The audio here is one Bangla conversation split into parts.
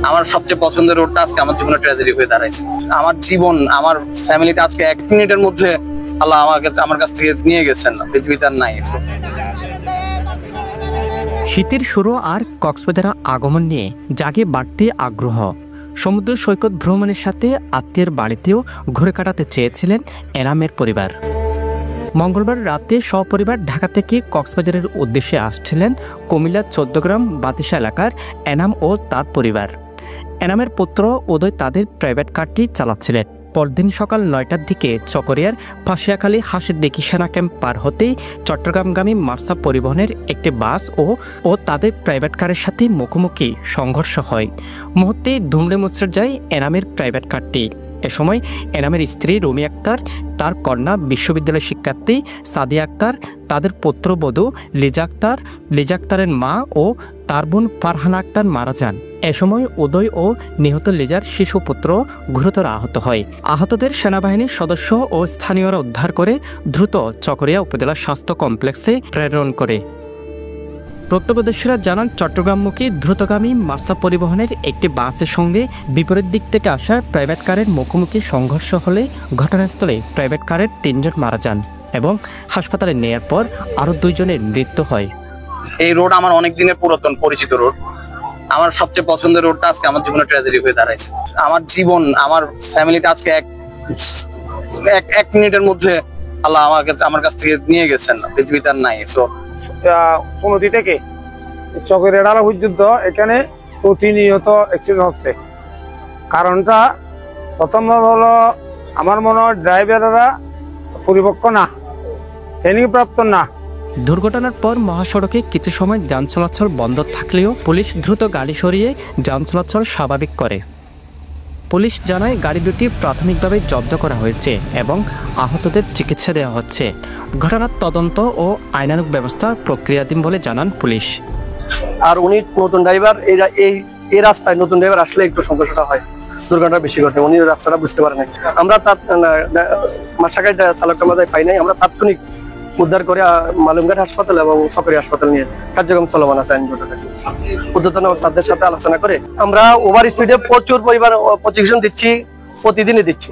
আমার সবচেয়ে পছন্দের রোডটা আজকে আমার জীবনে ট্র্যাজেডি হয়ে দাঁড়াইছে। আমার জীবন, আমার ফ্যামিলিটা আজকে 1 মিনিটের মধ্যে আল্লাহ আমার কাছ থেকে নিয়ে গেছেন, পৃথিবীতে আর নাই। শীতের শুরু আর কক্সবাজারের আগমন নিয়ে জাগে বাড়তি আগ্রহ। সমুদ্র সৈকত ভ্রমণের সাথে আত্মীয়ের বাড়িতেও ঘুরে কাটাতে চেয়েছিলেন এনামের পরিবার। মঙ্গলবার রাতে সপরিবার ঢাকা থেকে কক্সবাজারের উদ্দেশ্যে আসছিলেন কুমিল্লার 14 গ্রাম বাতিসা এলাকার এনাম ও তার পরিবার। এনামের পুত্র উদয় তাদের প্রাইভেট কারটি চালাচ্ছিলেন। পরদিন সকাল 9টার দিকে চকরিয়ার ফাঁসিয়াখালী হাসিদ্দিকি সেনা ক্যাম্প পার হতেই চট্টগ্রামগামী মার্সা পরিবহনের একটি বাস ও তাদের প্রাইভেট কারের সাথে মুখোমুখি সংঘর্ষ হয়। মুহূর্তেই দুমড়ে মুচড়ে যায় এনামের প্রাইভেট কারটি। এ সময় এনামের স্ত্রী রুমি আক্তার, তার কন্যা বিশ্ববিদ্যালয় শিক্ষার্থী সাদিয়া আক্তার, তাদের পুত্রবধূ লিজা আক্তারের মা ও তার বোন ফারহানা আক্তার মারা যান। এ সময় উদয় ও নিহত লিজার শিশু পুত্র গুরুতর আহত হয়। আহতদের সেনাবাহিনীর সদস্য ও স্থানীয়রা উদ্ধার করে দ্রুত চকরিয়া উপজেলা স্বাস্থ্য কমপ্লেক্সে প্রেরণ করে। প্রত্যক্ষদর্শীরা জানান, চট্টগ্রামমুখী দ্রুতগামী মার্সা পরিবহনের একটি বাসের সঙ্গে বিপরীত দিক থেকে আসা প্রাইভেট কারের মুখোমুখি সংঘর্ষ হলে ঘটনাস্থলে প্রাইভেট কারের 3 জন মারা যান এবং হাসপাতালে নেয়ার পর আরও 2 জনের মৃত্যু হয়। এই রোড আমার অনেক দিনের পুরাতন পরিচিত রোড। আমার সবচেয়ে পছন্দের রোডটা আজকে আমার জীবনে ট্র্যাজেডি হয়ে দাঁড়াইছে। আমার জীবন, আমার ফ্যামিলিটা আজকে এক মিনিটের মধ্যে আল্লাহ আমার কাছ থেকে নিয়ে গেছেন, পৃথিবীতে আর নাই। সমুদ্র থেকে চকের ডালা পর্যন্ত এখানে প্রতিনিয়ত অ্যাক্সিডেন্ট হচ্ছে। কারণটা প্রথমত হলো আমার মনে হয় ড্রাইভাররা পরিপক্ক না, ট্রেনিং প্রাপ্ত না। দুর্ঘটনার পর মহাসড়কে কিছু সময় যান চলাচল বন্ধ থাকলেও পুলিশ দ্রুত গাড়ি সরিয়ে যান চলাচল স্বাভাবিক করে। পুলিশ জানায় গাড়ি দুটি প্রাথমিকভাবে জব্দ করা হয়েছে এবং আহতদের চিকিৎসা দেওয়া হচ্ছে। ঘটনার তদন্ত ও আইনানুগ ব্যবস্থা প্রক্রিয়াধীন বলে জানান পুলিশ। আর উনি নতুন ড্রাইভার, এই রাস্তায় নতুন ড্রাইভার আসলে একটু সমস্যাটা হয়, দুর্ঘটনা বেশি ঘটে। উনি রাস্তাটা বুঝতে পারে নাই। আমরা মাসাকাই চালকটা মাথায় পাই নাই। আমরা তাৎক্ষণিক উদ্ধার করে মালুমঘাট হাসপাতাল এবং সরকারি হাসপাতাল নিয়ে কার্যক্রম চলমান আছে। ঊর্ধ্বতন স্যারদের সাথে আলোচনা করে আমরা ওভার স্পিডে প্রচুর পরিমাণ প্রশিক্ষণ দিচ্ছি, প্রতিদিনই দিচ্ছি।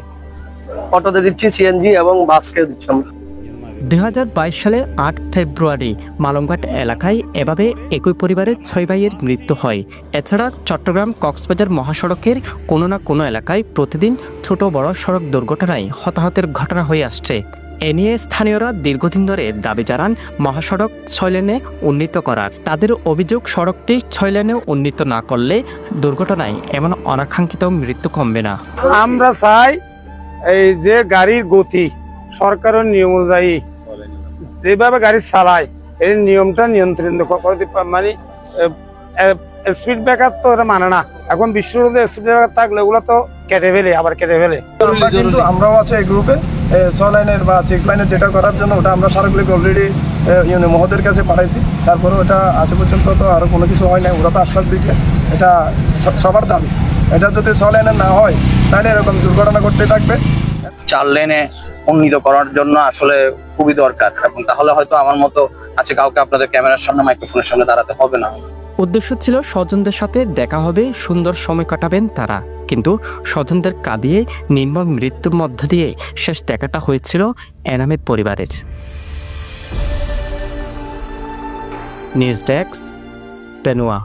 অটোতে দিচ্ছি, সিএনজি এবং বাসকে দিচ্ছি। আমরা 2022 সালে 8 ফেব্রুয়ারি মালুমঘাট এলাকায় এভাবে একই পরিবারের 6 ভাইয়ের মৃত্যু হয়। এছাড়া চট্টগ্রাম কক্সবাজার মহাসড়কের কোনো না কোনো এলাকায় প্রতিদিন ছোট বড় সড়ক দুর্ঘটনায় হতাহতের ঘটনা হয়ে আসছে। এ নিয়ে স্থানীয়রা দীর্ঘদিন ধরে দাবি জানান মহাসড়ক 6 লেনে উন্নীত করার। তাদের অভিযোগ, সড়কটি 6 লেনে উন্নীত না করলে দুর্ঘটনায় এমন অনাকাঙ্ক্ষিত মৃত্যু কমবে না। আমরা চাই এই যে গাড়ির গতি সরকারের নিয়ম অনুযায়ী যেভাবে গাড়ি চালায় এই নিয়মটা নিয়ন্ত্রণ করতে, মানে স্পিড ব্রেকার তো এটা মানে না। এখন বিশ্বরোধে স্পিড ব্রেকার থাকলে ওগুলো তো কেটে ফেলে। কিন্তু আমরাও আছে এই গ্রুপে 6 লাইনের বা 6 লাইনের যেটা করার জন্য ওটা আমরা সার্কুলার অলরেডি মহোদয়ের কাছে পাঠাইছি। তারপরে ওটা আজ পর্যন্ত তো আরো কোনো কিছু হয় না। ওরা তো আশ্বাস দিয়েছে, এটা সবার দাবি। এটা যদি 6 লাইনের না হয় তাহলে এরকম দুর্ঘটনা ঘটতে থাকবে। 4 লেনে উন্নীত করার জন্য আসলে খুবই দরকার, এবং তাহলে হয়তো আমার মতো আছে কাউকে আপনাদের ক্যামেরার সামনে, মাইক্রোফোনের সামনে দাঁড়াতে হবে না। উদ্দেশ্য ছিল স্বজনদের সাথে দেখা হবে, সুন্দর সময় কাটাবেন তারা। কিন্তু স্বজনদের কাঁদিয়ে নির্মম মৃত্যুর মধ্য দিয়ে শেষ দেখাটা হয়েছিল এনামের পরিবারের। News desk, পেনুয়া।